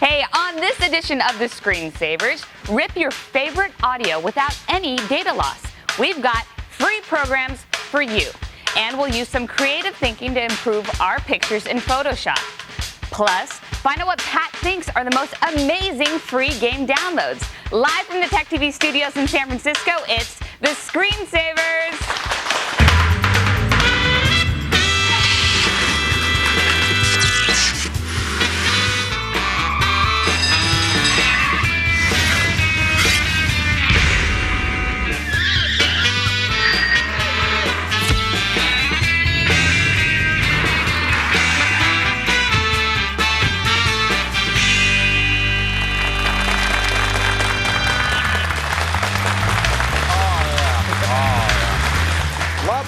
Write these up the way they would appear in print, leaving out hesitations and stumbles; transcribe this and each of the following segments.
Hey, on this edition of the Screensavers, rip your favorite audio without any data loss. We've got free programs for you, and we'll use some creative thinking to improve our pictures in Photoshop. Plus, find out what Pat thinks are the most amazing free game downloads. Live from the TechTV studios in San Francisco, it's the Screensavers.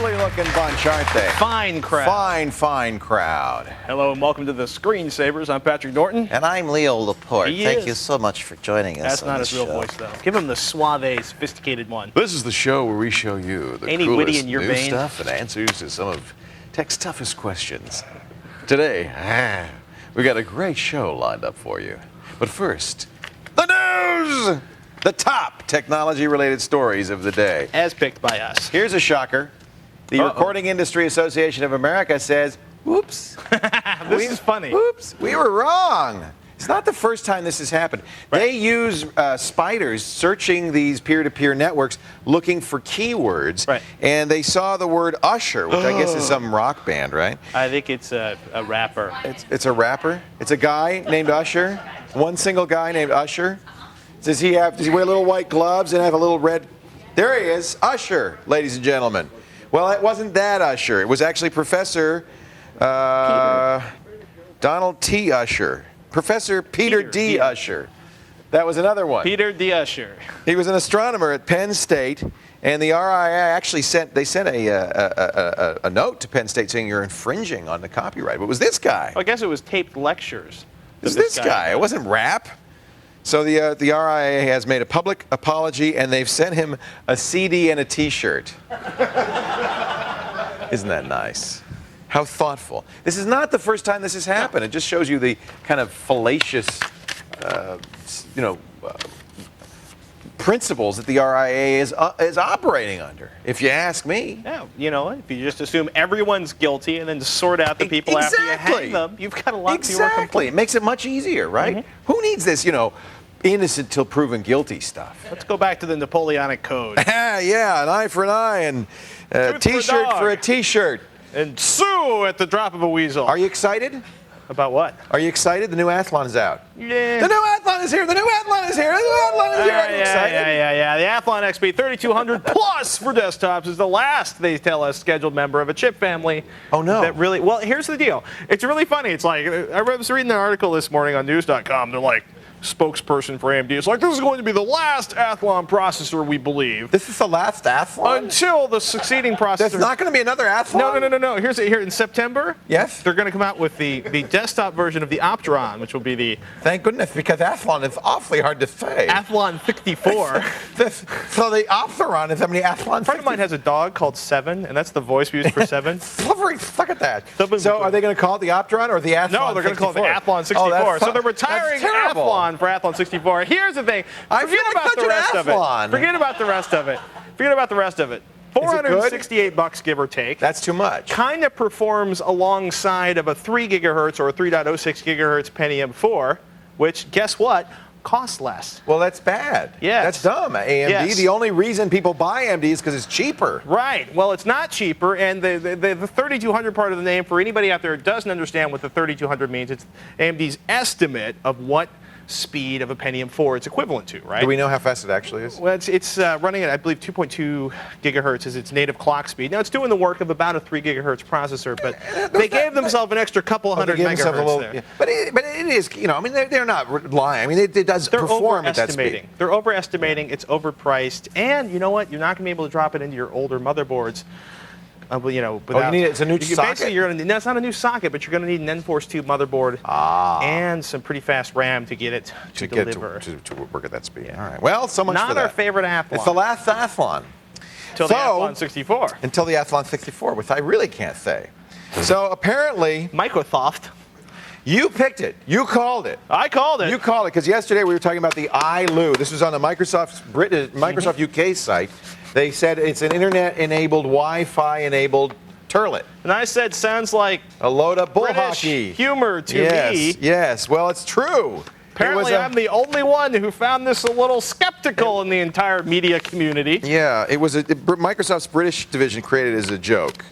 Looking bunch, aren't they? Fine crowd. Fine crowd. Hello and welcome to the Screensavers. I'm Patrick Norton. And I'm Leo Laporte. Thank you so much for joining us. That's on not this his real show. voice, though. Give him the suave, sophisticated one. This is the show where we show you the Ain't he witty coolest in your new vein? stuff and answers to some of tech's toughest questions. Today, we got a great show lined up for you. But first, the news! The top technology-related stories of the day. As picked by us. Here's a shocker. The Recording Industry Association of America says, "Oops, This is funny. Oops, we were wrong." It's not the first time this has happened. Right. They use spiders searching these peer-to-peer networks looking for keywords, Right. and they saw the word Usher, which I guess is some rock band, right? I think it's a rapper. It's a rapper. It's a guy named Usher. One single guy named Usher. Does he wear little white gloves and have a little red? There he is, Usher, ladies and gentlemen. Well, it wasn't that Usher. It was actually Professor Donald T. Usher. Professor Peter D. Usher. That was another one. Peter D. Usher. He was an astronomer at Penn State, and the RIAA actually sent a note to Penn State saying you're infringing on the copyright. But it was this guy. Well, I guess it was taped lectures. It was this guy. It wasn't rap. So the RIAA has made a public apology, and they've sent him a CD and a T-shirt. Isn't that nice? How thoughtful. This is not the first time this has happened. It just shows you the kind of fallacious, principles that the RIAA is operating under, if you ask me. Yeah, you know, if you just assume everyone's guilty and then sort out the people after you hang them, you've got a lot fewer complaints. Exactly. It makes it much easier, right? Mm-hmm. Who needs this, innocent till proven guilty stuff? Let's go back to the Napoleonic Code. Yeah, an eye for an eye and a Tooth for a T-shirt dog. for a T-shirt. And sue at the drop of a weasel. Are you excited? About what? Are you excited? The new Athlon is out. Yeah. The new Athlon is here. The new Athlon is here. The new Athlon is here. Are you excited? Yeah. The Athlon XP 3200 Plus for desktops is the last, they tell us, scheduled member of a chip family. Oh, no. Well, here's the deal. It's really funny. It's like, I was reading an article this morning on news.com. They're like, spokesperson for AMD. It's like, this is going to be the last Athlon processor, we believe. This is the last Athlon? Until the succeeding processor. There's not going to be another Athlon? No. Here in September. Yes? They're going to come out with the desktop version of the Opteron, which will be the Thank goodness, because Athlon is awfully hard to say. Athlon 64. So the Opteron is how many Athlon? A friend of mine has a dog called Seven, and that's the voice we use for Seven. Look at that. Seven. So are they going to call it the Opteron or the Athlon? No, they're going to call it the 64? Athlon 64. that's So they're retiring that's terrible. Athlon for Athlon 64. Here's the thing. I feel like such an Athlon. Forget about the rest of it. $468 give or take. That's too much. Kind of performs alongside of a 3 gigahertz or a 3.06 gigahertz Pentium 4, which, guess what, costs less. Well, that's bad. Yes. That's dumb. AMD, Yes. the only reason people buy AMD is because it's cheaper. Right. Well, it's not cheaper, and the 3200 part of the name, for anybody out there who doesn't understand what the 3200 means, it's AMD's estimate of what speed of a Pentium 4 it's equivalent to, right? Do we know how fast it actually is? Well, it's running at, I believe, 2.2 gigahertz is its native clock speed. Now, it's doing the work of about a 3 gigahertz processor, but they gave themselves an extra couple hundred megahertz there. Yeah. But it is, they're not lying. I mean, it does They're perform at that speed. overestimating. They're overestimating. It's overpriced. And you know what? You're not going to be able to drop it into your older motherboards. Without, it's a new socket? Basically, no, it's not a new socket, but you're going to need an N-Force 2 motherboard and some pretty fast RAM to get it to deliver. To work at that speed. All right. Well, so much for that. Not our favorite Athlon. It's the last Athlon. Until the Athlon 64. Until the Athlon 64, which I really can't say. So apparently, Microsoft. You picked it. You called it. I called it. You called it because yesterday we were talking about the iLoo. This was on the Microsoft UK site. They said it's an internet-enabled, Wi-Fi-enabled turlet. And I said, sounds like A load of bull British hockey. humor to me. Yes. Well, it's true. Apparently, I'm the only one who found this a little skeptical in the entire media community. Yeah, it was Microsoft's British division created it as a joke.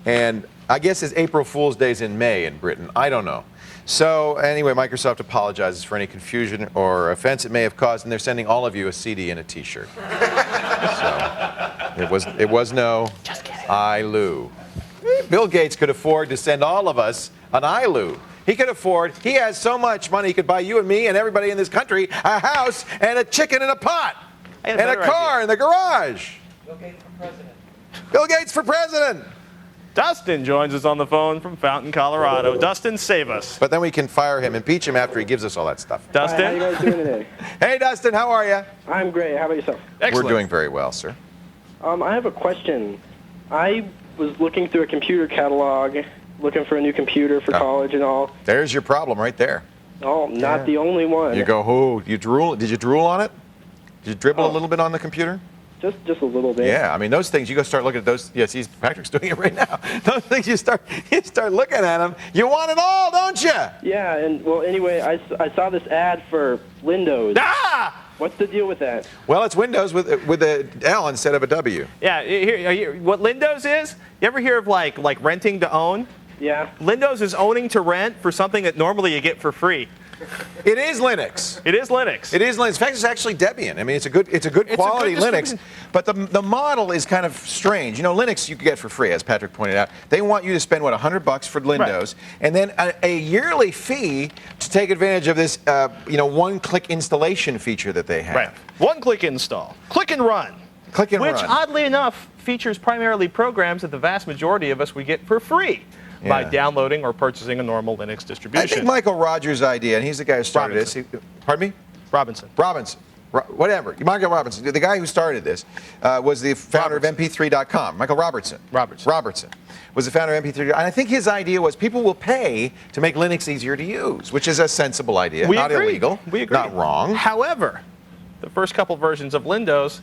And I guess it's April Fool's Day's in May in Britain. I don't know. So anyway, Microsoft apologizes for any confusion or offense it may have caused, and they're sending all of you a CD and a T-shirt. So it was no iLoo. Bill Gates could afford to send all of us an iLoo. He has so much money he could buy you and me and everybody in this country a house and a chicken in a pot and a car in the garage. Bill Gates for president. Bill Gates for president. Dustin joins us on the phone from Fountain, Colorado. Dustin, save us. But then we can fire him, impeach him after he gives us all that stuff. Dustin? Hi, how you guys doing today? Hey, Dustin, how are you? I'm great. How about yourself? Excellent. We're doing very well, sir. I have a question. I was looking through a computer catalog, looking for a new computer for college and all. There's your problem right there. Oh, not the only one. You go, oh, you drool. Did you drool on it? Did you dribble a little bit on the computer? Just a little bit. Yeah, I mean, those things, you go start looking at those. Yes, Patrick's doing it right now. Those things, you start looking at them. You want it all, don't you? Yeah, and well, anyway, I saw this ad for Windows. Ah! What's the deal with that? Well, it's Windows with a L instead of a W. Yeah, here, what Windows is, you ever hear of like renting to own? Yeah. Windows is owning to rent for something that normally you get for free. It is Linux. It is Linux. It is Linux. In fact, it's actually Debian. I mean, it's a good quality Linux, but the model is kind of strange. You know, Linux you can get for free, as Patrick pointed out. They want you to spend what $100 for Windows, and then a yearly fee to take advantage of this, one-click installation feature that they have. Right. One-click install. Click and run. Click and run. Which, oddly enough, features primarily programs that the vast majority of us would get for free by downloading or purchasing a normal Linux distribution. I think Michael Rogers' idea, and he's the guy who started this. Pardon me? Robinson. Whatever. Michael Robinson, the guy who started this, was the founder of MP3.com. Michael Robertson was the founder of MP3. And I think his idea was people will pay to make Linux easier to use, which is a sensible idea. We not agree. illegal. We agree. Not wrong. However, the first couple versions of Windows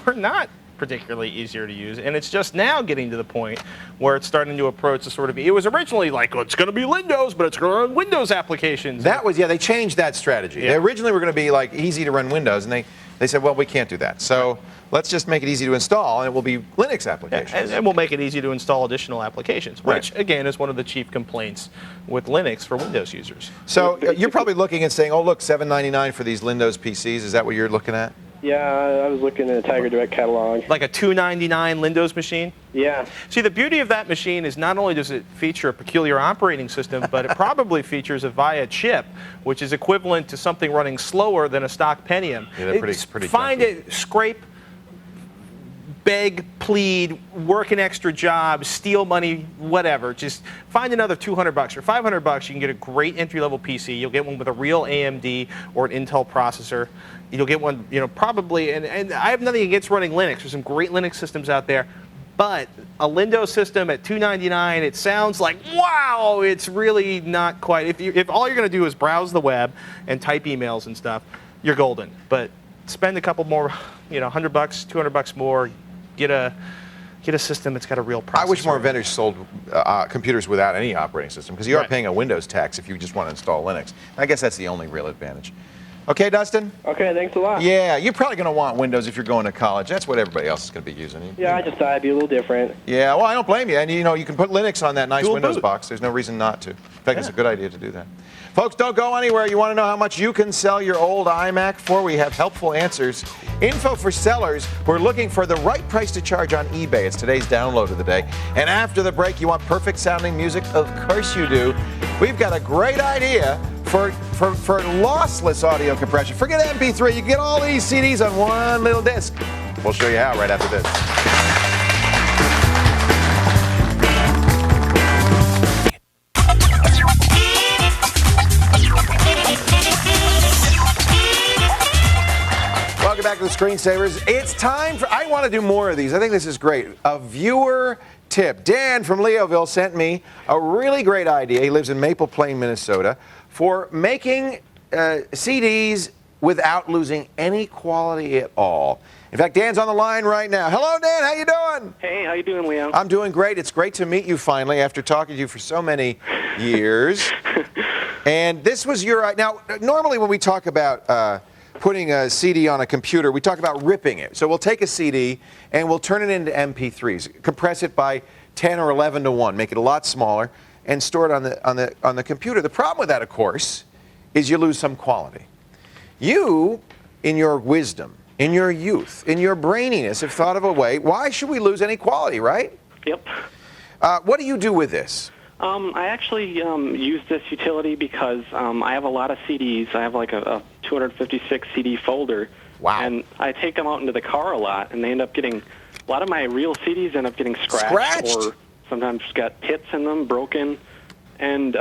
were not particularly easier to use, and it's just now getting to the point where it's starting to approach the sort of, it was originally like, oh, it's going to be Windows, but it's going to run Windows applications. They changed that strategy. Yeah. They originally were going to be like easy to run Windows, and they said, well, we can't do that. So let's just make it easy to install, and it will be Linux applications. And we'll make it easy to install additional applications, which, again, is one of the chief complaints with Linux for Windows users. So you're probably looking and saying, oh, look, $7.99 for these Windows PCs. Is that what you're looking at? Yeah, I was looking at the Tiger Direct catalog. Like a $2.99 Windows machine? Yeah. See, the beauty of that machine is not only does it feature a peculiar operating system, but it probably features a VIA chip, which is equivalent to something running slower than a stock Pentium. Yeah, they're pretty Find junky. it, scrape, beg, plead, work an extra job, steal money, whatever. Just find another $200 or $500. You can get a great entry-level PC. You'll get one with a real AMD or an Intel processor. You'll get one, probably, and I have nothing against running Linux. There's some great Linux systems out there. But a Windows system at $2.99, it sounds like, wow, it's really not quite. If all you're going to do is browse the web and type emails and stuff, you're golden. But spend a couple more, $100, $200 more, get a system that's got a real processor. I wish more vendors sold computers without any operating system, because you are paying a Windows tax if you just want to install Linux. I guess that's the only real advantage. Okay, Dustin? Okay, thanks a lot. Yeah, you're probably going to want Windows if you're going to college. That's what everybody else is going to be using. Yeah, I just thought I'd be a little different. Yeah, well, I don't blame you. And, you can put Linux on that nice Dual Windows boot. box. There's no reason not to. In fact, it's a good idea to do that. Folks, don't go anywhere. You want to know how much you can sell your old iMac for? We have helpful answers. Info for sellers who are looking for the right price to charge on eBay. It's today's download of the day. And after the break, you want perfect sounding music? Of course you do. We've got a great idea for lossless audio compression. Forget MP3. You can get all these CDs on one little disc. We'll show you how right after this. Welcome back to the Screensavers. It's time for, I want to do more of these. I think this is great. A viewer tip. Dan from Leoville sent me a really great idea. He lives in Maple Plain, Minnesota, for making CDs without losing any quality at all. In fact, Dan's on the line right now. Hello, Dan. How you doing? Hey, how you doing, Leo? I'm doing great. It's great to meet you finally after talking to you for so many years. And this was your... Now, normally when we talk about putting a CD on a computer, we talk about ripping it. So we'll take a CD and we'll turn it into MP3s, compress it by 10 or 11 to 1, make it a lot smaller, and store it on the computer. The problem with that, of course, is you lose some quality. You, in your wisdom, in your youth, in your braininess, have thought of a way. Why should we lose any quality, right? Yep. What do you do with this? I actually use this utility because I have a lot of CDs. I have like a 256 CD folder. Wow. And I take them out into the car a lot, and they end up getting, a lot of my real CDs end up getting scratched. Or sometimes got pits in them, broken. And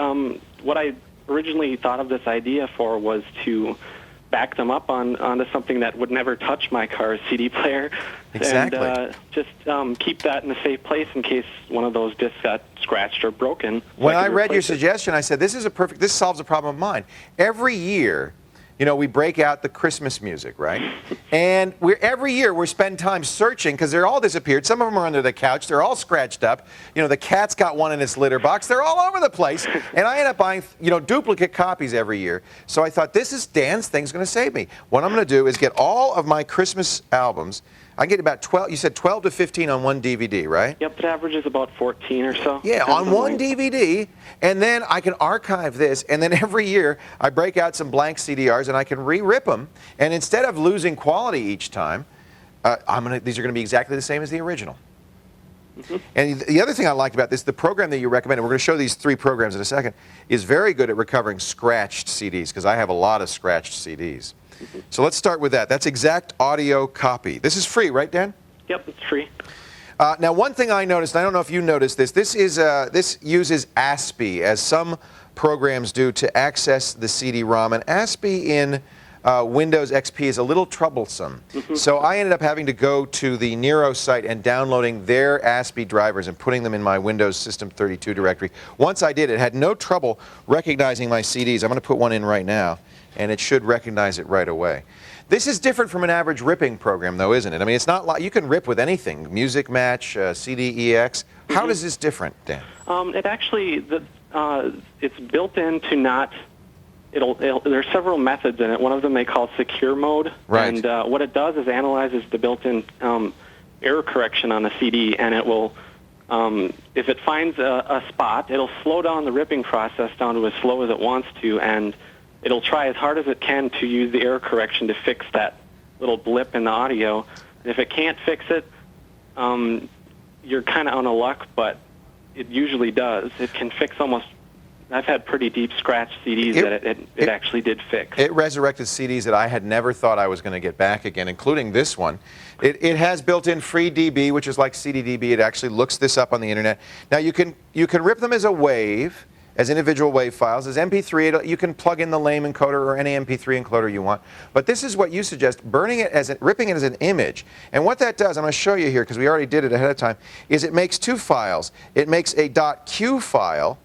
what I originally thought of this idea for was to back them up onto something that would never touch my car's CD player. Exactly. And just keep that in a safe place in case one of those discs got scratched or broken. When I read your suggestion, I said, this solves a problem of mine. Every year, we break out the Christmas music, right? And every year we spend time searching because they're all disappeared. Some of them are under the couch. They're all scratched up. The cat's got one in its litter box. They're all over the place. And I end up buying, duplicate copies every year. So I thought, Dan's thing's going to save me. What I'm going to do is get all of my Christmas albums. I get about 12, you said 12 to 15 on one DVD, right? Yep, it averages about 14 or so. Yeah, on one DVD, and then I can archive this, and then every year I break out some blank CDRs and I can re-rip them, and instead of losing quality each time, these are going to be exactly the same as the original. Mm-hmm. And the other thing I liked about this, the program that you recommended, we're going to show these 3 programs in a second, is very good at recovering scratched CDs, because I have a lot of scratched CDs. Mm-hmm. So let's start with that. That's Exact Audio Copy. This is free, right, Dan? Yep, it's free. Now, one thing I noticed, and I don't know if you noticed this, this uses ASCII, as some programs do, to access the CD-ROM. And ASCII in Windows XP is a little troublesome. Mm-hmm. So I ended up having to go to the Nero site and downloading their ASCII drivers and putting them in my Windows System 32 directory. Once I did, it had no trouble recognizing my CDs. I'm going to put one in right now, and it should recognize it right away. This is different from an average ripping program, though, isn't it? I mean, it's not like you can rip with anything, Music Match, CDEX. How Mm-hmm. is this different, Dan? It actually, it's built in to not. There's several methods in it. One of them they call secure mode. Right. And what it does is analyzes the built-in error correction on the CD, and it will, if it finds a spot, it'll slow down the ripping process down to as slow as it wants to, and it'll try as hard as it can to use the error correction to fix that little blip in the audio. And if it can't fix it, you're kind of out of luck, but it usually does. It can fix almost... I've had pretty deep scratch CDs that it actually did fix. It resurrected CDs that I had never thought I was going to get back again, including this one. It has built-in free DB, which is like CDDB. It actually looks this up on the internet. Now you can rip them as a wave, as individual WAV files. As MP3, you can plug in the lame encoder or any MP3 encoder you want. But this is what you suggest, ripping it as an image. And what that does, I'm going to show you here because we already did it ahead of time, is it makes 2 files. It makes a .q file,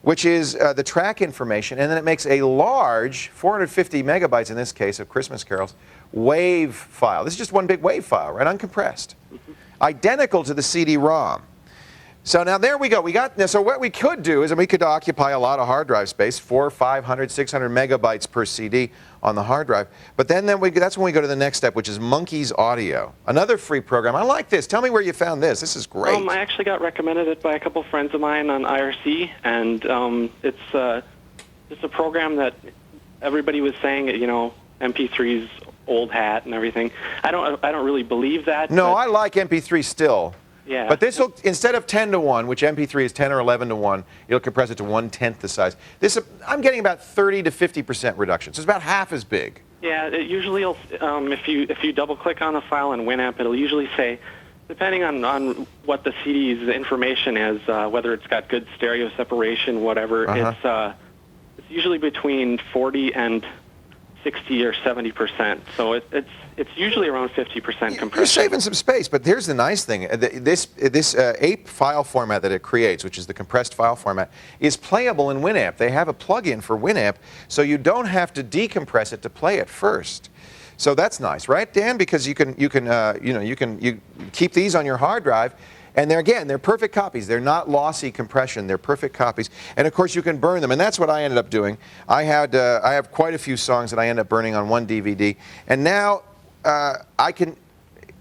which is the track information, and then it makes a large, 450 megabytes in this case of Christmas carols, WAV file. This is just one big WAV file, right, uncompressed. Mm-hmm. Identical to the CD-ROM. So now there we go. So what we could do is, and we could occupy a lot of hard drive space, 400, 500, 600 megabytes per CD on the hard drive. But then that's when we go to the next step, which is Monkeys Audio, another free program. I like this. Tell me where you found this. This is great. I actually got recommended it by a couple friends of mine on IRC, and it's a program that everybody was saying, MP3's old hat and everything. I don't really believe that. No, I like MP3 still. Yeah. But this will, instead of 10 to 1, which MP3 is 10 or 11 to 1, it'll compress it to 1/10 the size. I'm getting about 30 to 50% reduction, so it's about half as big. Yeah, it usually, if you double-click on the file in Winamp, it'll usually say, depending on what the CD's information is, whether it's got good stereo separation, whatever, it's usually between 40 and 60 or 70%. So it's usually around 50% compression. You're saving some space, but here's the nice thing. This APE file format that it creates, which is the compressed file format, is playable in Winamp. They have a plug-in for Winamp, so you don't have to decompress it to play it first. So that's nice, right, Dan? Because you can keep these on your hard drive. And they're perfect copies. They're not lossy compression. They're perfect copies. And of course, you can burn them. And that's what I ended up doing. I have quite a few songs that I end up burning on one DVD. And now I can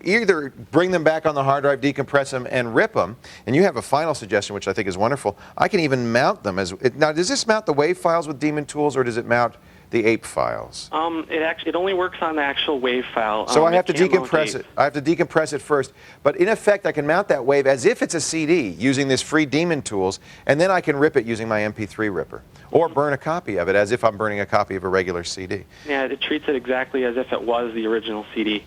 either bring them back on the hard drive, decompress them, and rip them. And you have a final suggestion, which I think is wonderful. I can even mount them now. Does this mount the WAV files with Daemon Tools, or does it mount the APE files? It only works on the actual WAV file. So I have to decompress it. I have to decompress it first. But in effect, I can mount that WAV as if it's a CD using this free Daemon Tools, and then I can rip it using my MP3 ripper, or burn a copy of it as if I'm burning a copy of a regular CD. Yeah, it treats it exactly as if it was the original CD.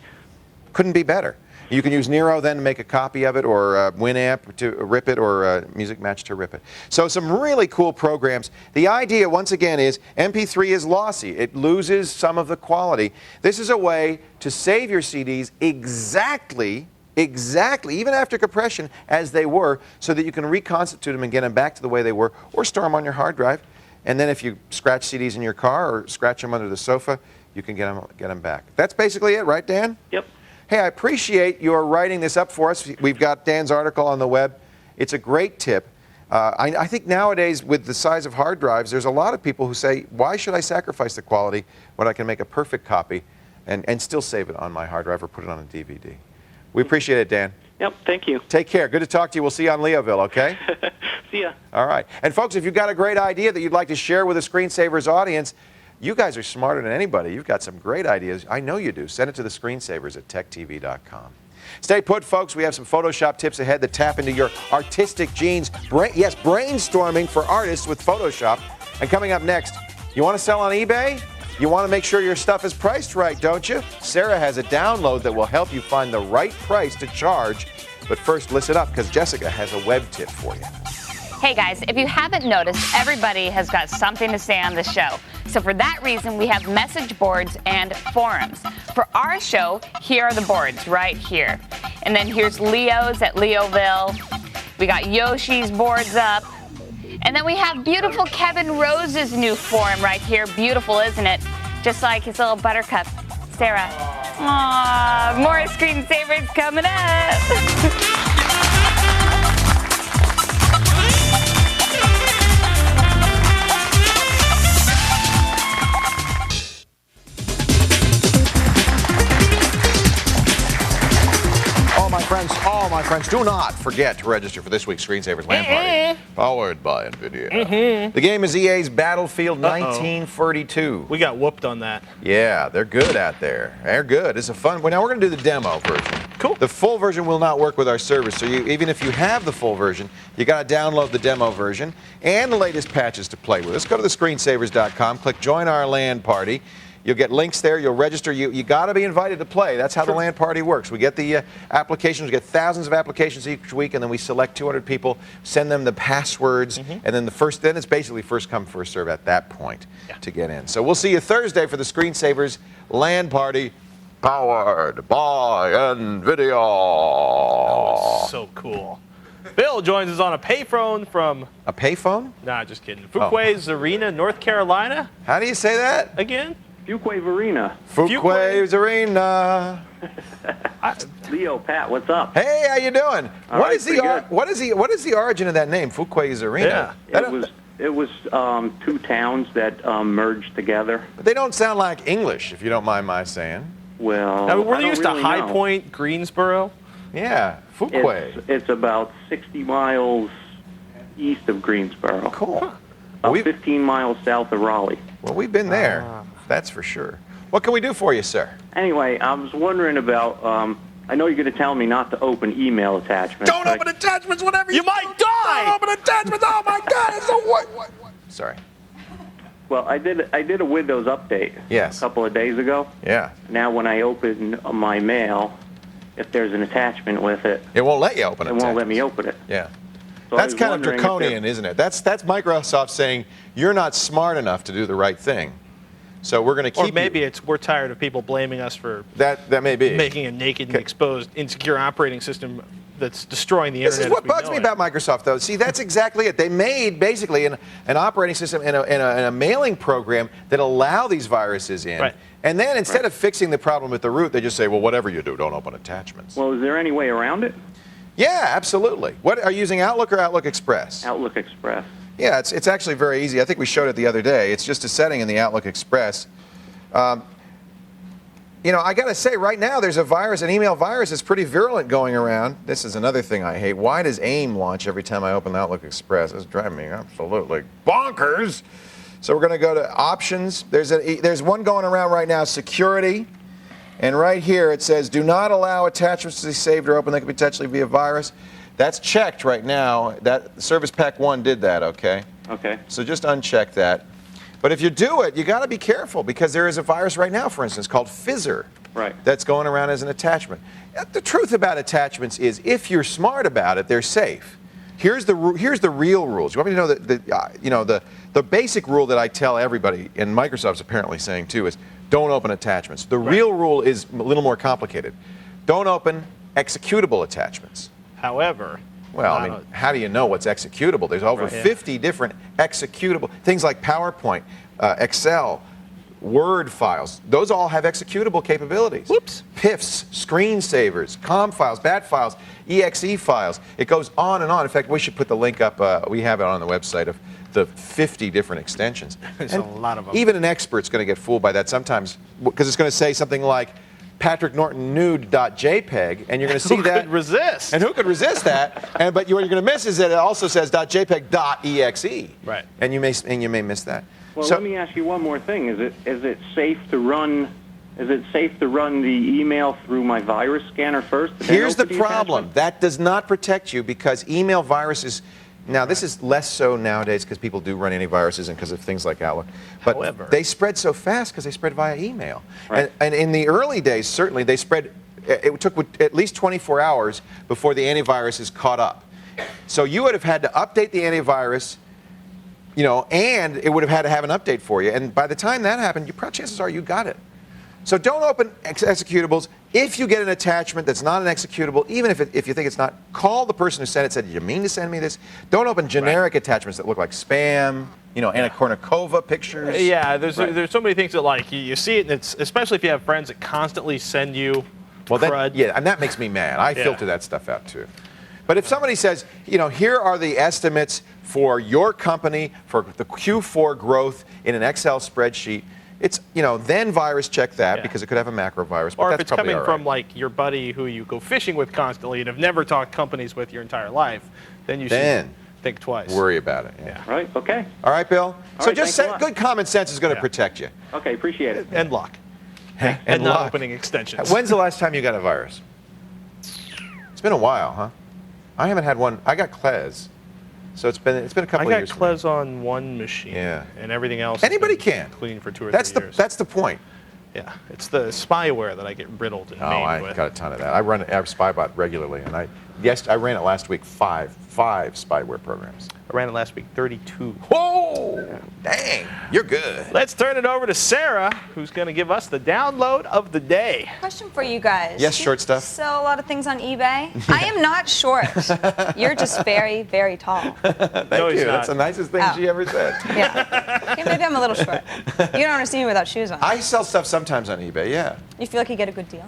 Couldn't be better. You can use Nero then to make a copy of it, or Winamp to rip it, or Music Match to rip it. So some really cool programs. The idea, once again, is MP3 is lossy. It loses some of the quality. This is a way to save your CDs exactly, even after compression, as they were, so that you can reconstitute them and get them back to the way they were, or store them on your hard drive. And then if you scratch CDs in your car or scratch them under the sofa, you can get them back. That's basically it, right, Dan? Yep. Hey, I appreciate your writing this up for us. We've got Dan's article on the web. It's a great tip. I think nowadays, with the size of hard drives, there's a lot of people who say, why should I sacrifice the quality when I can make a perfect copy and still save it on my hard drive or put it on a DVD? We appreciate it, Dan. Yep, thank you. Take care. Good to talk to you. We'll see you on Leoville, okay? See ya. All right. And folks, if you've got a great idea that you'd like to share with the Screensavers audience, you guys are smarter than anybody. You've got some great ideas. I know you do. Send it to the Screensavers at techtv.com. Stay put, folks. We have some Photoshop tips ahead that tap into your artistic genes. Brainstorming for artists with Photoshop. And coming up next, you want to sell on eBay? You want to make sure your stuff is priced right, don't you? Sarah has a download that will help you find the right price to charge. But first, listen up, because Jessica has a web tip for you. Hey guys, if you haven't noticed, everybody has got something to say on the show. So for that reason, we have message boards and forums. For our show, here are the boards right here. And then here's Leo's at Leoville. We got Yoshi's boards up. And then we have beautiful Kevin Rose's new forum right here. Beautiful, isn't it? Just like his little buttercup. Sarah. Aww, more Screensavers coming up. My friends, do not forget to register for this week's Screensavers LAN Party, powered by NVIDIA. The game is EA's Battlefield 1942. We got whooped on that. Yeah, they're good out there. They're good. It's a fun. Well, now we're going to do the demo version. Cool. The full version will not work with our servers, so even if you have the full version, you got to download the demo version and the latest patches to play with. Let's go to the Screensavers.com, click Join Our LAN Party. You'll get links there. You'll register. You got to be invited to play. That's how the LAN party works. We get the applications. We get thousands of applications each week, and then we select 200 people, send them the passwords, and then then it's basically first come, first serve at that point to get in. So we'll see you Thursday for the Screensavers LAN Party, powered by NVIDIA. Oh, so cool. Bill joins us on a payphone from... A payphone? Nah, just kidding. Fuquay's Arena, North Carolina. How do you say that? Again? Fuquay Arena. Fuquay's Arena. Leo, Pat, what's up? Hey, how you doing? What is the origin of that name, Fuquay's Arena? Yeah. It was two towns that merged together. But they don't sound like English, if you don't mind my saying. Well, I mean, we're I don't used really to High know. Point, Greensboro. Yeah, Fuquay. It's about 60 miles east of Greensboro. Cool. About 15 miles south of Raleigh. Well, we've been there. That's for sure. What can we do for you, sir? Anyway, I was wondering about, I know you're going to tell me not to open email attachments. Don't open attachments whenever You might die! Don't open attachments! Oh my God! It's so what? Sorry. Well, I did a Windows update Yes. a couple of days ago. Yeah. Now when I open my mail, if there's an attachment with it, It won't let you open it won't let me open it. Yeah. So I That's was kind of wondering if draconian, isn't it? That's Microsoft saying you're not smart enough to do the right thing. So we're going to keep Or maybe we're tired of people blaming us for that may be making a naked and exposed, insecure operating system that's destroying the This internet. is what bugs me about Microsoft, though. See, that's exactly it. They made basically an operating system and a mailing program that allow these viruses in. Right. And then instead of fixing the problem at the root, they just say, well, whatever you do, don't open attachments. Well, is there any way around it? Yeah, absolutely. What are you using, Outlook or Outlook Express? Outlook Express. Yeah, it's actually very easy. I think we showed it the other day. It's just a setting in the Outlook Express. You know, I got to say, right now, there's a virus, an email virus that's pretty virulent going around. This is another thing I hate. Why does AIM launch every time I open Outlook Express? It's driving me absolutely bonkers. So we're going to go to options. There's one going around right now, security. And right here it says, do not allow attachments to be saved or open that could potentially be a virus. That's checked right now. That Service Pack 1 did that, okay? Okay. So just uncheck that. But if you do it, you got to be careful because there is a virus right now, for instance, called Fizzer. Right. That's going around as an attachment. The truth about attachments is, if you're smart about it, they're safe. Here's the real rules. You want me to know the basic rule that I tell everybody, and Microsoft's apparently saying too, is don't open attachments. The real rule is a little more complicated. Don't open executable attachments. However, well, I mean, how do you know what's executable? There's over 50 different executable things like PowerPoint, Excel, Word files. Those all have executable capabilities. Whoops. PIFs, screensavers, COM files, BAT files, EXE files. It goes on and on. In fact, we should put the link up. We have it on the website of the 50 different extensions. There's a lot of them. Even an expert's going to get fooled by that sometimes because it's going to say something like Patrick Norton nude.jpg, and you're going to see that. Who could resist? And who could resist that? But what you're going to miss is that it also says .jpg.exe. Right. And you may miss that. Well, So- let me ask you one more thing. Is it safe to run? Is it safe to run the email through my virus scanner first? then Here's the open problem. attachment? That does not protect you because email viruses. Now, this is less so nowadays because people do run antiviruses and because of things like Outlook. But However, they spread so fast because they spread via email. Right. And in the early days, certainly, they spread. It took at least 24 hours before the antiviruses caught up. So you would have had to update the antivirus, you know, and it would have had to have an update for you. And by the time that happened, chances are you got it. So don't open executables. If you get an attachment that's not an executable, even if you think it's not, call the person who sent it. Said, "Did you mean to send me this?" Don't open generic attachments that look like spam. You know, Anna Kournikova pictures. Yeah, there's so many things that like you see it, and it's especially if you have friends that constantly send you crud. And that makes me mad. I filter that stuff out too. But if somebody says, you know, here are the estimates for your company for the Q4 growth in an Excel spreadsheet. It's, you know, then virus check that because it could have a macro virus. But Or if that's it's probably coming all right. from like your buddy who you go fishing with constantly and have never talked companies with your entire life, then you should think twice. Worry about it. Yeah. Right. Okay. All right, Bill. So right, just thanks a say lot. good common sense is going to protect you. Okay. Appreciate it. And luck. And not luck. opening extensions. When's the last time you got a virus? It's been a while, huh? I haven't had one. I got Klez. So it's been a couple of years. I got Klez on one machine. Yeah. And everything else. Anybody has been can. Clean for 2 or 3 years. That's the point. Yeah. It's the spyware that I get riddled and maimed I with. got a ton of that. I run Spybot regularly, and I ran it last week. Five spyware programs. I ran it last week, 32. Whoa! Dang, you're good. Let's turn it over to Sarah, who's going to give us the download of the day. Question for you guys. Yes, short stuff. Sell a lot of things on eBay. I am not short. You're just very, very tall. Thank No, he's you. not. That's the nicest thing Oh. she ever said. Yeah. Okay, maybe I'm a little short. You don't want to see me without shoes on. I sell stuff sometimes on eBay. Yeah. You feel like you get a good deal?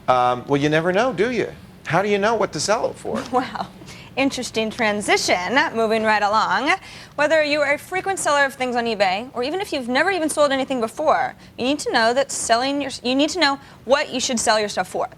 Well, you never know, do you? How do you know what to sell it for? Wow. Interesting transition. Moving right along. Whether you are a frequent seller of things on eBay, or even if you've never even sold anything before, you need to know that you need to know what you should sell your stuff for.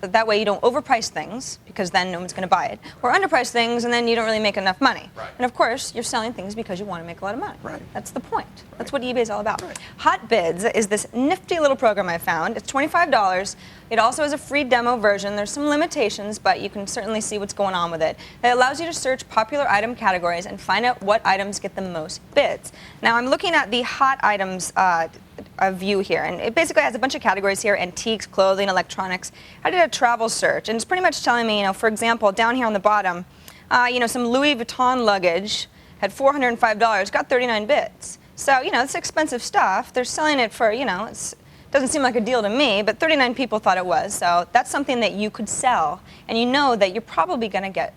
That way you don't overprice things, because then no one's going to buy it, or underprice things, and then you don't really make enough money. Right. And of course, you're selling things because you want to make a lot of money. Right. That's the point. That's what eBay is all about. Right. Hot Bids is this nifty little program I found. It's $25. It also has a free demo version. There's some limitations, but you can certainly see what's going on with it. It allows you to search popular item categories and find out what items get the most bids. Now, I'm looking at the hot items view here, and it basically has a bunch of categories here: antiques, clothing, electronics. I did a travel search, and it's pretty much telling me, for example, down here on the bottom, some Louis Vuitton luggage had $405, got 39 bids. So, it's expensive stuff. They're selling it for, it doesn't seem like a deal to me, but 39 people thought it was. So that's something that you could sell, and you know that you're probably going to get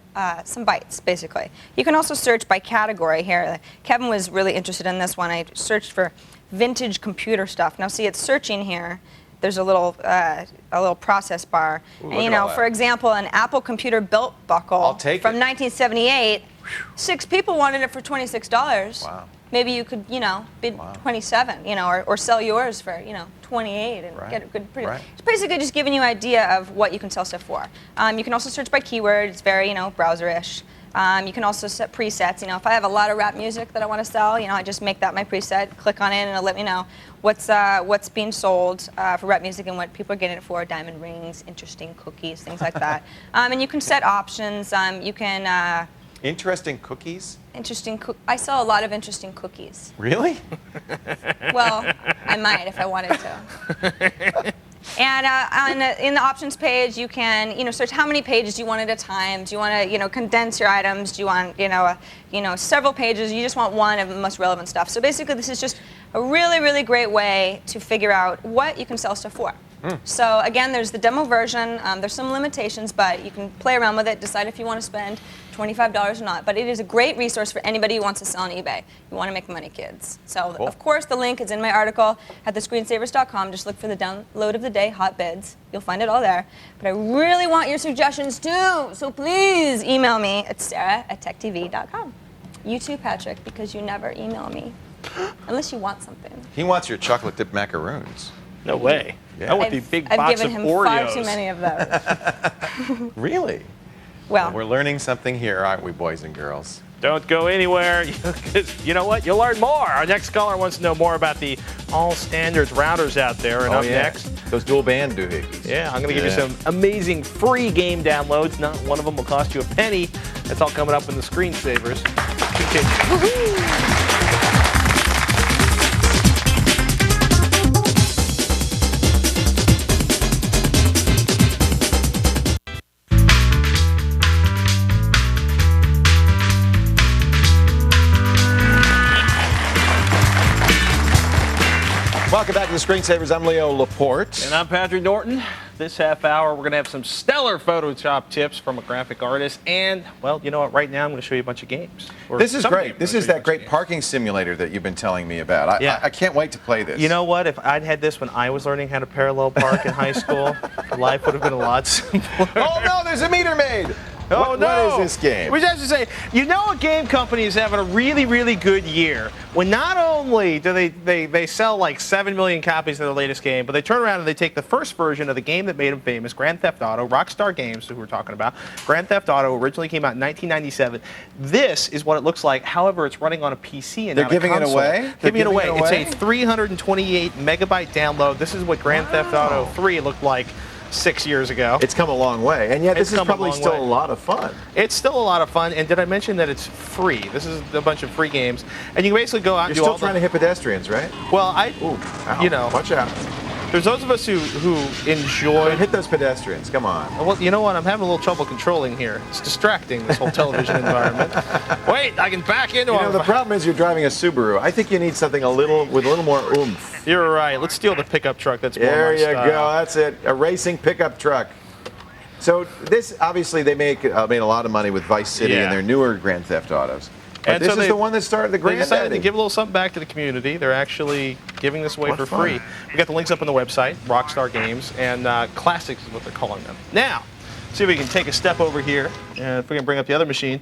some bites, basically. You can also search by category here. Kevin was really interested in this one. I searched for vintage computer stuff. Now, see, it's searching here. There's a little process bar. Ooh, and, for example, an Apple computer belt buckle I'll take from it. 1978. 6 people wanted it for $26. Wow. Maybe you could, bid 27, or sell yours for, 28 and Right. get a good pretty. Right. It's basically just giving you an idea of what you can sell stuff for. You can also search by keyword. It's very, browser-ish. You can also set presets. If I have a lot of rap music that I want to sell, I just make that my preset, click on it, and it'll let me know what's being sold for rap music and what people are getting it for. Diamond rings, interesting cookies, things like that. And you can set options. You can. Interesting cookies? I sell a lot of interesting cookies. Really? Well, I might if I wanted to. And in the options page, you can, search how many pages do you want at a time. Do you want to, condense your items? Do you want, several pages? You just want one of the most relevant stuff. So basically, this is just a really, really great way to figure out what you can sell stuff for. So again, there's the demo version. There's some limitations, but you can play around with it, decide if you want to spend $25 or not. But it is a great resource for anybody who wants to sell on eBay. You want to make money, kids. So, Cool. Of course, the link is in my article at thescreensavers.com. Just look for the download of the day, hot bids. You'll find it all there. But I really want your suggestions, too. So please email me at sarah@techtv.com. You too, Patrick, because you never email me. Unless you want something. He wants your chocolate dipped macaroons. No way. Yeah. That would be big I've box given of him Oreos. far too many of those. Really? Well, We're learning something here, aren't we, boys and girls? Don't go anywhere. 'Cause you know what? You'll learn more. Our next caller wants to know more about the all standards routers out there. And up next, Those dual band doohickeys. yeah, I'm going to give you some amazing free game downloads. Not one of them will cost you a penny. That's all coming up in the screensavers. Continue. Welcome back to the Screensavers. I'm Leo Laporte. And I'm Patrick Norton. This half hour, we're going to have some stellar Photoshop tips from a graphic artist. And, well, you know what? Right now, I'm going to show you a bunch of games. This is great. This is that great parking simulator that you've been telling me about. I can't wait to play this. You know what? If I'd had this when I was learning how to parallel park in high school, life would have been a lot simpler. Oh, no, there's a meter maid. Oh, What no. is this game? We have to say, a game company is having a really, really good year when not only do they sell like 7 million copies of their latest game, but they turn around and they take the first version of the game that made them famous, Grand Theft Auto, Rockstar Games, who we're talking about. Grand Theft Auto originally came out in 1997. This is what it looks like. However, it's running on a PC and They're not giving a it console. away? Giving it They're away. giving it away? It's a 328 megabyte download. This is what Grand Theft Auto 3 looked like 6 years ago. It's come a long way, and yet this It's is come a probably long still way. a lot of fun. It's still a lot of fun, and did I mention that it's free? This is a bunch of free games, and you can basically go out and You're do still all trying to hit pedestrians, right? Well, Ooh, ow. Watch out. there's those of us who enjoy. Hit those pedestrians, come on. Well, you know what? I'm having a little trouble controlling here. It's distracting, this whole television environment. Wait, I can back into it. The problem is you're driving a Subaru. I think you need something with a little more oomph. You're right. Let's steal the pickup truck. That's more There my you style. go. That's it. A racing pickup truck. So this, obviously, they made a lot of money with Vice City Yeah. and their newer Grand Theft Autos. But And this so is the one that started the They Grand decided to give a little something back to the community. They're actually giving this away What for fun. free. We got the links up on the website, Rockstar Games, and Classics is what they're calling them. Now, see if we can take a step over here. If we can bring up the other machine.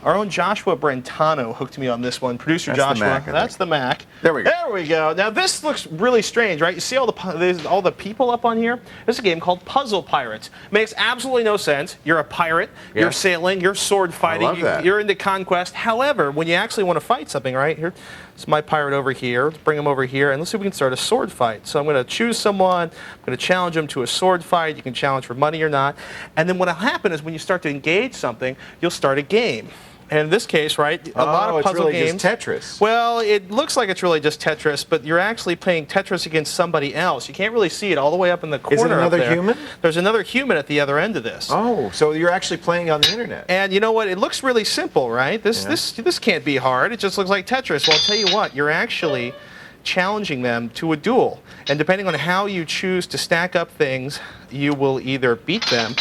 Our own Joshua Brentano hooked me on this one. Producer That's the Joshua. Mac, I That's think. the Mac. There we go. There we go. Now this looks really strange, right? You see all the people up on here? This is a game called Puzzle Pirates. Makes absolutely no sense. You're a pirate. Yeah. You're sailing. You're sword fighting. love that. You're into conquest. However, when you actually want to fight something, right here, it's my pirate over here. Let's bring him over here, and let's see if we can start a sword fight. So I'm going to choose someone. I'm going to challenge him to a sword fight. You can challenge for money or not. And then what will happen is when you start to engage something, you'll start a game. And in this case, right, a lot of puzzle it's really games. just Tetris. Well, it looks like it's really just Tetris, but you're actually playing Tetris against somebody else. You can't really see it all the way up in the corner. Is it another up there. human? There's another human at the other end of this. Oh, so you're actually playing on the internet. And you know what? It looks really simple, right? This can't be hard. It just looks like Tetris. Well, I'll tell you what. You're actually challenging them to a duel. And depending on how you choose to stack up things, you will either beat them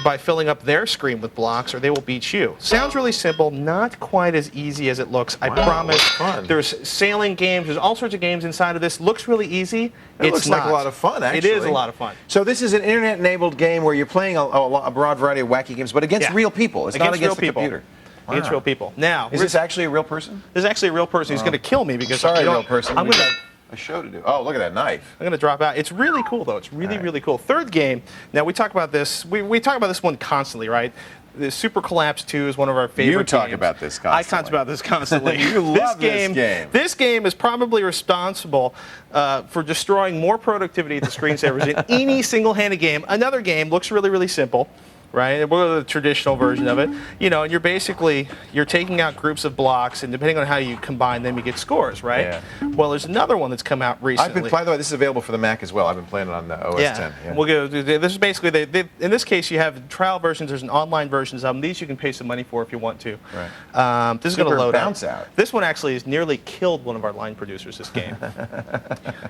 by filling up their screen with blocks, or they will beat you. Sounds really simple, not quite as easy as it looks. I promise. Fun. There's sailing games, there's all sorts of games inside of this. Looks really easy. It looks like a lot of fun, actually. It is a lot of fun. So this is an internet-enabled game where you're playing a broad variety of wacky games, but against real people. It's not against the computer. Against real people. Now, is this actually a real person? This is actually a real person who's going to kill me because sorry, real person. I'm going to. A show to do. Oh, look at that knife. I'm going to drop out. It's really cool, though. It's really, really cool. Third game. Now, we talk about this. We talk about this one constantly, right? The Super Collapse 2 is one of our favorite games. You talk about this constantly. I talk about this constantly. You love this game. This game is probably responsible for destroying more productivity at the screensavers than any single-handed game. Another game looks really, really simple. Right, we'll go to the traditional version of it. You know, and you're taking out groups of blocks, and depending on how you combine them, you get scores, right? Yeah. Well, there's another one that's come out recently. By the way, this is available for the Mac as well. I've been playing it on the OS 10. Yeah. We'll go. This is basically in this case you have trial versions. There's an online versions of them. These you can pay some money for if you want to. Right. This is going to load bounce out. out. This one actually has nearly killed one of our line producers. This game.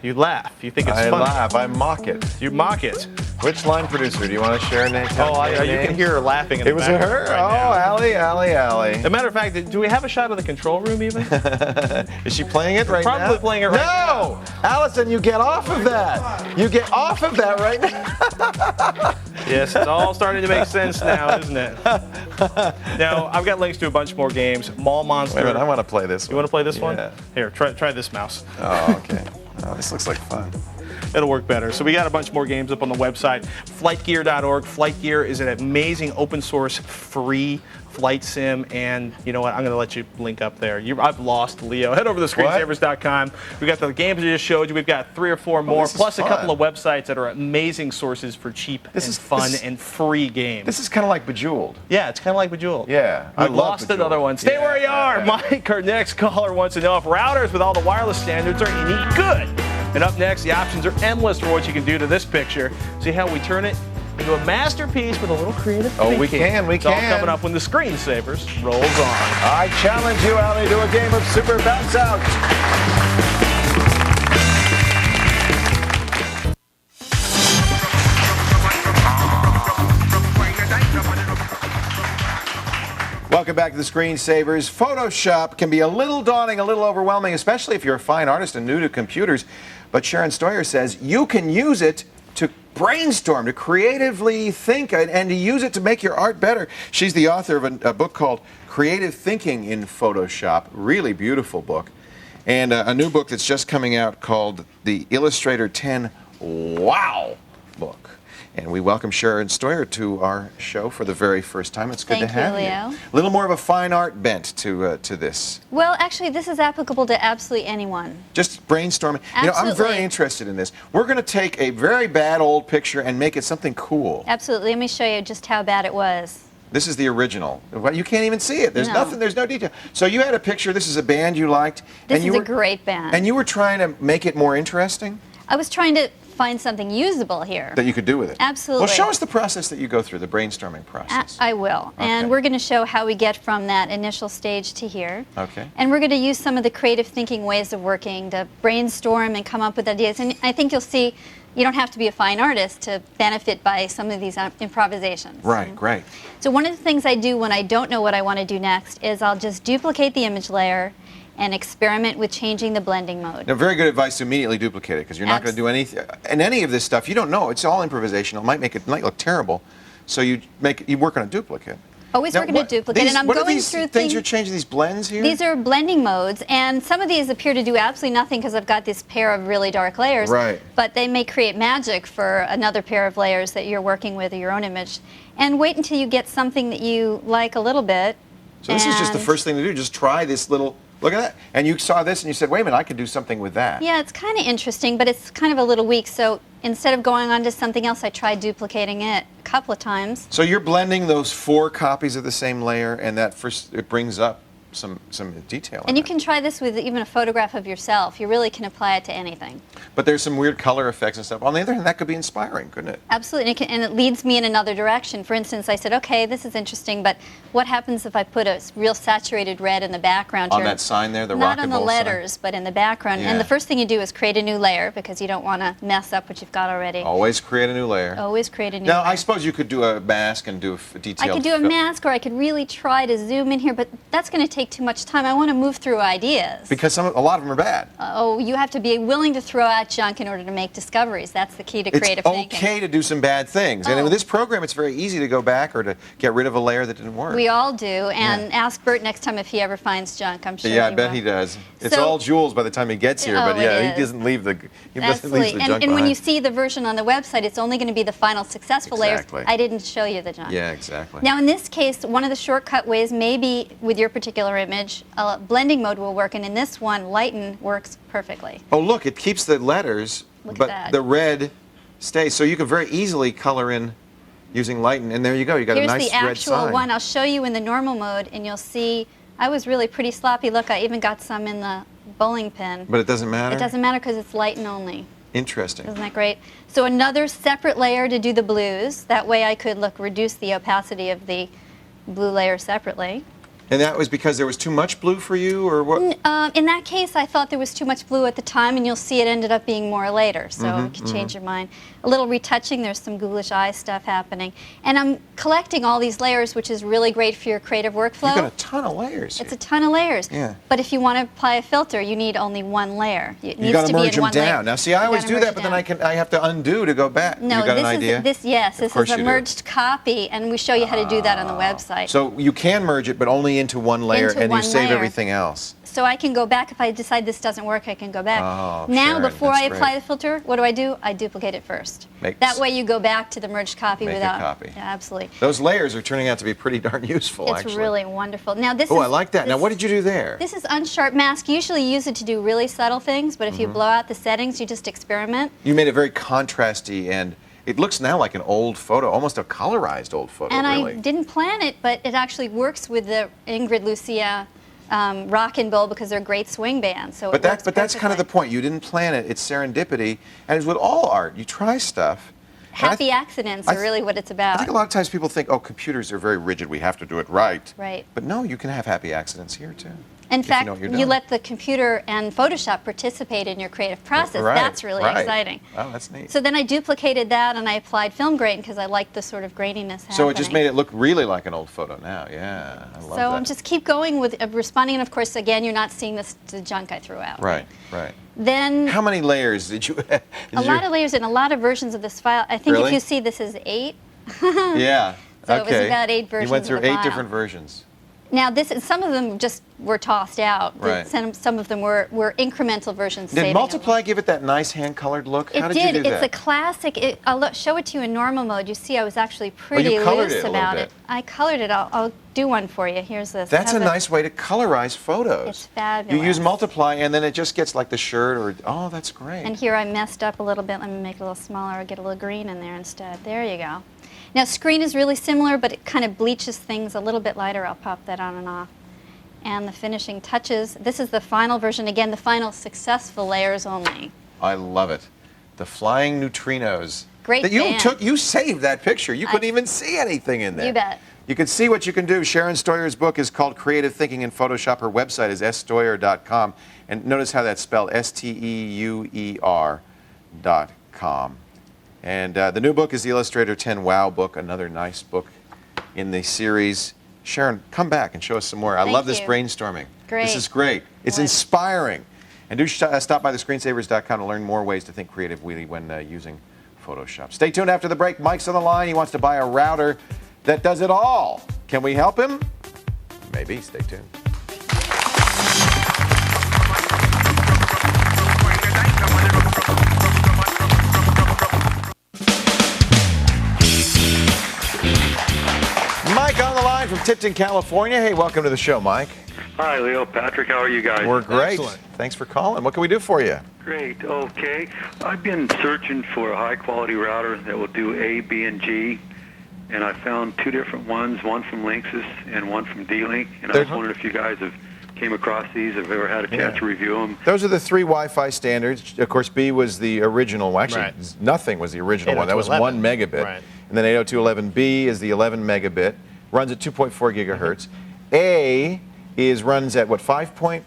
You laugh. You think it's funny. I laugh. I mock it. You mock it. Which line producer? Do you want to share a name? You can hear her laughing. In it was her? Right Allie. As a matter of fact, do we have a shot of the control room even? Is she playing it right now? Probably playing it right now. No! Allison, you get off of that. You get off of that right now. Yes, it's all starting to make sense now, isn't it? Now, I've got links to a bunch more games. Mall Monster. Wait a minute, I want to play this one. You want to play this one? Yeah. Here, try this mouse. Oh, okay. Oh, this looks like fun. It'll work better. So we got a bunch more games up on the website, flightgear.org. Flightgear is an amazing open source free flight sim, and you know what? I'm going to let you link up there. I've lost Leo. Head over to screensavers.com. We got the games I just showed you. We've got 3 or 4 more, plus a couple of websites that are amazing sources for cheap fun and free games. This is kind of like Bejeweled. Yeah, it's kind of like Bejeweled. Yeah, I lost another one. Stay where you are. Mike, our next caller, wants to know if routers with all the wireless standards are any good. And up next, the options are endless for what you can do to this picture. See how we turn it into a masterpiece with a little creative thinking. We can. It's all coming up when the Screensavers rolls on. I challenge you, Allie, to a game of Super Bounce Out. Welcome back to the Screensavers. Photoshop can be a little daunting, a little overwhelming, especially if you're a fine artist and new to computers. But Sharon Stoyer says you can use it to brainstorm, to creatively think, and to use it to make your art better. She's the author of a book called Creative Thinking in Photoshop. Really beautiful book. And a new book that's just coming out called the Illustrator 10 Wow book. And we welcome Sharon Stoyer to our show for the very first time. It's good to have you. Thank you, Leo. A little more of a fine art bent to this. Well, actually, this is applicable to absolutely anyone. Just brainstorming. Absolutely. You know, I'm very interested in this. We're going to take a very bad old picture and make it something cool. Absolutely. Let me show you just how bad it was. This is the original. You can't even see it. There's No. nothing. There's no detail. So you had a picture. This is a band you liked. This is a great band. And you were trying to make it more interesting? I was trying to find something usable here. That you could do with it? Absolutely. Well, show us the process that you go through, the brainstorming process. I will. Okay. And we're going to show how we get from that initial stage to here. Okay. And we're going to use some of the creative thinking ways of working to brainstorm and come up with ideas. And I think you'll see you don't have to be a fine artist to benefit by some of these improvisations. Right, great. So one of the things I do when I don't know what I want to do next is I'll just duplicate the image layer and experiment with changing the blending mode. Now, very good advice to immediately duplicate it, because you're not going to do anything. And any of this stuff, you don't know. It's all improvisational. It might look terrible. So you work on a duplicate. Always working to duplicate, and I'm what going are these through things you're changing, these blends here? These are blending modes, and some of these appear to do absolutely nothing because I've got this pair of really dark layers. Right. But they may create magic for another pair of layers that you're working with or your own image. And wait until you get something that you like a little bit. So this is just the first thing to do. Just try this little Look at that. And you saw this and you said, wait a minute, I could do something with that. Yeah, it's kind of interesting, but it's kind of a little weak. So instead of going on to something else, I tried duplicating it a couple of times. So you're blending those 4 copies of the same layer, and that first, it brings up some detail. And you can try this with even a photograph of yourself. You really can apply it to anything. But there's some weird color effects and stuff. On the other hand, that could be inspiring, couldn't it? Absolutely, and it leads me in another direction. For instance, I said, okay, this is interesting, but what happens if I put a real saturated red in the background On here? that sign there, the Not rock on and the roll sign? letters, but in the background. Yeah. And the first thing you do is create a new layer because you don't want to mess up what you've got already. Always create a new layer. Always create a new Now, layer. I suppose you could do a mask and do a detailed... I could do a mask, or I could really try to zoom in here, but that's going to take too much time. I want to move through ideas. Because a lot of them are bad. Oh, you have to be willing to throw out junk in order to make discoveries. That's the key to creative thinking. It's okay to do some bad things. And Oh. with this program, it's very easy to go back or to get rid of a layer that didn't work. We all do, and ask Bert next time if he ever finds junk. I'm sure Yeah, I he bet will. he does. It's So- all jewels by the time he gets here, Oh, but yeah, it he is. doesn't leave the Absolutely. junk And when behind. you see the version on the website, it's only going to be the final successful Exactly. layers. I didn't show you the junk. Yeah, exactly. Now, in this case, one of the shortcut ways, maybe with your particular image, blending mode will work, and in this one, lighten works perfectly. Oh, look, it keeps the letters, Look at but that. the red stays. So you can very easily color in using lighten, and there you go. You got Here's a nice the red actual sign. one. I'll show you in the normal mode, and you'll see I was really pretty sloppy. Look, I even got some in the bowling pin. But it doesn't matter? It doesn't matter because it's lighten only. Interesting. Isn't that great? So another separate layer to do the blues. That way I could reduce the opacity of the blue layer separately. And that was because there was too much blue for you, or what? In that case, I thought there was too much blue at the time, and you'll see it ended up being more later. So you can change your mind. A little retouching. There's some ghoulish eye stuff happening. And I'm collecting all these layers, which is really great for your creative workflow. You've got a ton of layers. It's a ton of layers. Yeah. But if you want to apply a filter, you need only one layer. It You needs got to to be merge in them one layer. down. Now, see, I You always gotta do merge that, but then I have to undo to go back. No, you got an this idea? is this course is a you do. merged copy, and we show you how to do that on the website. So you can merge it, but only into one layer, Into and one you save layer. everything else. So I can go back if I decide this doesn't work. I can go back. Oh, now, Sharon, before that's I apply great. the filter, what do? I duplicate it first. Makes- That way, you go back to the merged copy Make a without. copy. Yeah, absolutely. Those layers are turning out to be pretty darn useful, It's actually. really wonderful. Now this. Oh, is, I like that. Now, this- what did you do there? This is unsharp mask. You usually use it to do really subtle things, but if you blow out the settings, you just experiment. You made it very contrasty, and it looks now like an old photo, almost a colorized old photo, And really. I didn't plan it, but it actually works with the Ingrid Lucia Rock and Bowl because they're great swing bands. So But that's kind of the perfectly. point. You didn't plan it. It's serendipity, and it's with all art. You try stuff. and I Happy th- accidents I are th- really what it's I about. think a lot of times people think, oh, computers are very rigid. We have to do it right. Right. But no, you can have happy accidents here too. In if fact, you know what you're you doing. let the computer and Photoshop participate in your creative process. Right, That's really right. exciting. Oh, that's neat. So then I duplicated that and I applied film grain because I liked the sort of graininess happening. So it just made it look really like an old photo now. Yeah, I love So that. I'm just keep going with responding, and of course, again, you're not seeing the junk I threw out. Right, right. Then How many layers did you? a lot of layers and a lot of versions of this file. I think Really? if you see, this is 8. Yeah. So it was okay. about 8 versions You went of through the 8 file. different versions. Now, some of them just were tossed out. Right. Some of them were incremental versions. Did saving Multiply give it that nice hand-colored look? How It did you do It's that? a classic. I'll show it to you in normal mode. You see, I was actually pretty colored loose it a little about bit. it. I colored it. I'll do one for you. Here's this. That's a Have nice way to colorize photos. It's fabulous. You use Multiply, and then it just gets like the shirt, or oh, that's great. And here I messed up a little bit. Let me make it a little smaller. I'll get a little green in there instead. There you go. Now, screen is really similar, but it kind of bleaches things a little bit lighter. I'll pop that on and off. And the finishing touches. This is the final version. Again, the final successful layers only. I love it. The flying neutrinos. Great That you band. you saved that picture. You couldn't even see anything in there. You bet. You can see what you can do. Sharon Stoyer's book is called Creative Thinking in Photoshop. Her website is sstoyer.com. And notice how that's spelled, STEUER.com. And the new book is the Illustrator 10 Wow book, another nice book in the series. Sharon, come back and show us some more. I Thank love this you. brainstorming. Great. This is great. It's What? inspiring. And do stop by thescreensavers.com to learn more ways to think creatively when using Photoshop. Stay tuned after the break. Mike's on the line. He wants to buy a router that does it all. Can we help him? Maybe. Stay tuned. Mike on the line from Tipton, California. Hey, welcome to the show, Mike. Hi, Leo, Patrick. How are you guys? We're great. Excellent. Thanks for calling. What can we do for you? Great. Okay. I've been searching for a high-quality router that will do A, B, and G, and I found two different ones, one from Linksys and one from D-Link, and I was wondering if you guys have came across these, have ever had a chance to review them. Those are the three Wi-Fi standards. Of course, B was the original one. Actually, nothing was the original one. That was 1 megabit. Right. And then 802.11b is the 11 megabit, runs at 2.4 gigahertz. A runs at what, 5.4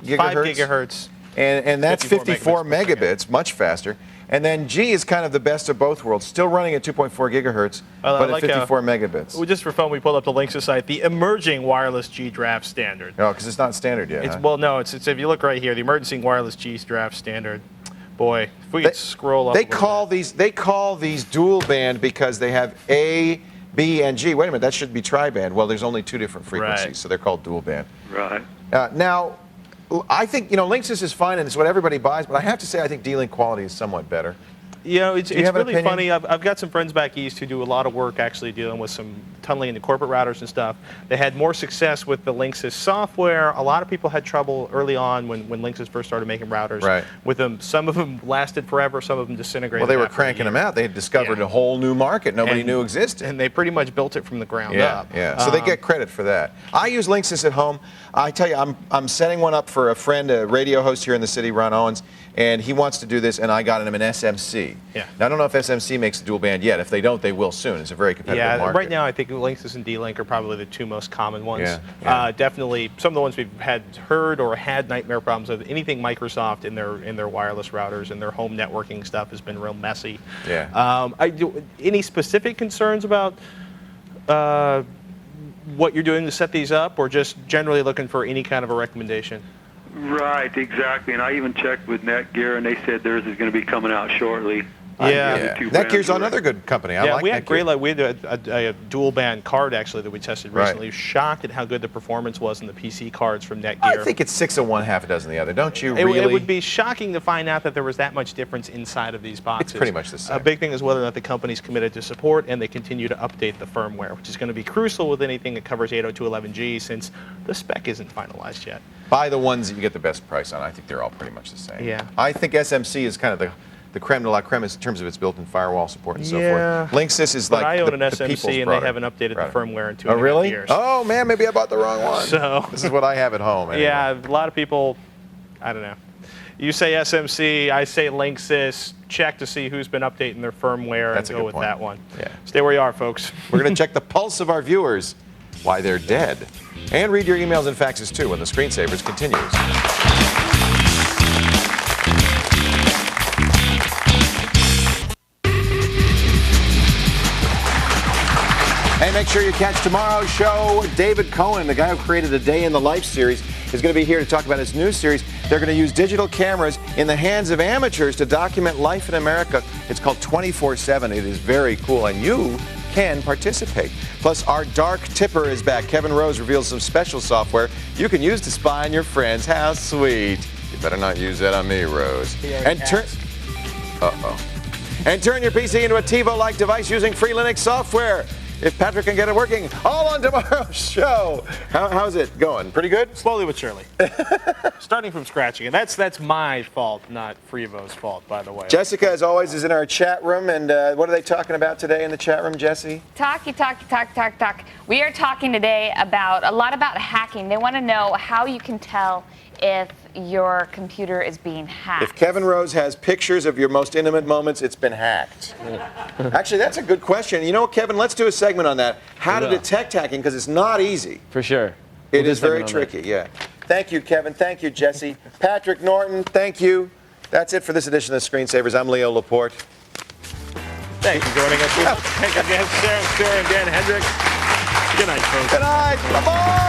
gigahertz? 5 gigahertz. And that's 54 megabits, much faster. And then G is kind of the best of both worlds, still running at 2.4 gigahertz, but at 54 megabits. Just for fun, we pulled up the Linksys site, the emerging wireless G draft standard. Oh, because it's not standard yet. Well, no, it's if you look right here, the emerging wireless G draft standard. Boy, if we could scroll up. They call these dual band because they have A, B, and G. Wait a minute, that should be tri-band. Well, there's only 2 different frequencies, so they're called dual band. Right. Now, I think, Linksys is fine and it's what everybody buys, but I have to say I think D-Link quality is somewhat better. It's really funny. I've got some friends back east who do a lot of work actually dealing with some tunneling into corporate routers and stuff. They had more success with the Linksys software. A lot of people had trouble early on when Linksys first started making routers with them. Some of them lasted forever. Some of them disintegrated. Well, they were cranking them out. They had discovered a whole new market nobody knew existed. And they pretty much built it from the ground up. Yeah, so they get credit for that. I use Linksys at home. I tell you, I'm setting one up for a friend, a radio host here in the city, Ron Owens, and he wants to do this, and I got him an SMC. Yeah. Now, I don't know if SMC makes a dual band yet. If they don't, they will soon. It's a very competitive market. Right now I think Linksys and D-Link are probably the two most common ones. Yeah. Definitely some of the ones we've heard or had nightmare problems with. Anything Microsoft in their wireless routers and their home networking stuff has been real messy. Yeah. Any specific concerns about what you're doing to set these up, or just generally looking for any kind of a recommendation? Right, exactly. And I even checked with Netgear, and they said theirs is going to be coming out shortly. Netgear's another good company. I like we had Netgear. We had a dual band card actually that we tested recently. Shocked at how good the performance was in the PC cards from Netgear. I think it's 6 of one, half a dozen of the other. Don't you really? It would be shocking to find out that there was that much difference inside of these boxes. It's pretty much the same. A big thing is whether or not the company's committed to support and they continue to update the firmware, which is going to be crucial with anything that covers 802.11g since the spec isn't finalized yet. Buy the ones that you get the best price on. I think they're all pretty much the same. Yeah. I think SMC is kind of the creme de la creme in terms of its built-in firewall support and so forth. Linksys is like I own an the SMC and they haven't updated the firmware in 2.5 years. Oh man, maybe I bought the wrong one. So this is what I have at home. Anyway. Yeah, a lot of people, I don't know. You say SMC, I say Linksys. Check to see who's been updating their firmware and go with that one. Yeah. Stay where you are, folks. We're going to check the pulse of our viewers, why they're dead, and read your emails and faxes too when the Screensavers continues. Hey, make sure you catch tomorrow's show. David Cohen, the guy who created the Day in the Life series, is going to be here to talk about his new series. They're going to use digital cameras in the hands of amateurs to document life in America. It's called 24/7. It is very cool, and you can participate. Plus, our Dark Tipper is back. Kevin Rose reveals some special software you can use to spy on your friends. How sweet. You better not use that on me, Rose. And turn your PC into a TiVo-like device using free Linux software. If Patrick can get it working, all on tomorrow's show. How's it going? Pretty good? Slowly but surely. Starting from scratch again. That's my fault, not Frevo's fault, by the way. Jessica, as always, is in our chat room. And what are they talking about today in the chat room, Jessie? Talk. We are talking today about a lot about hacking. They want to know how you can tell if your computer is being hacked. If Kevin Rose has pictures of your most intimate moments, it's been hacked. Actually, that's a good question. You know what, Kevin? Let's do a segment on that. How to detect hacking, because it's not easy. For sure. It is very tricky, yeah. Thank you, Kevin. Thank you, Jesse. Patrick Norton, thank you. That's it for this edition of Screensavers. I'm Leo Laporte. Thanks for joining us. Thank you again, Sarah Stewart and Dan Hendricks. Good night, folks. Good night. Bye-bye.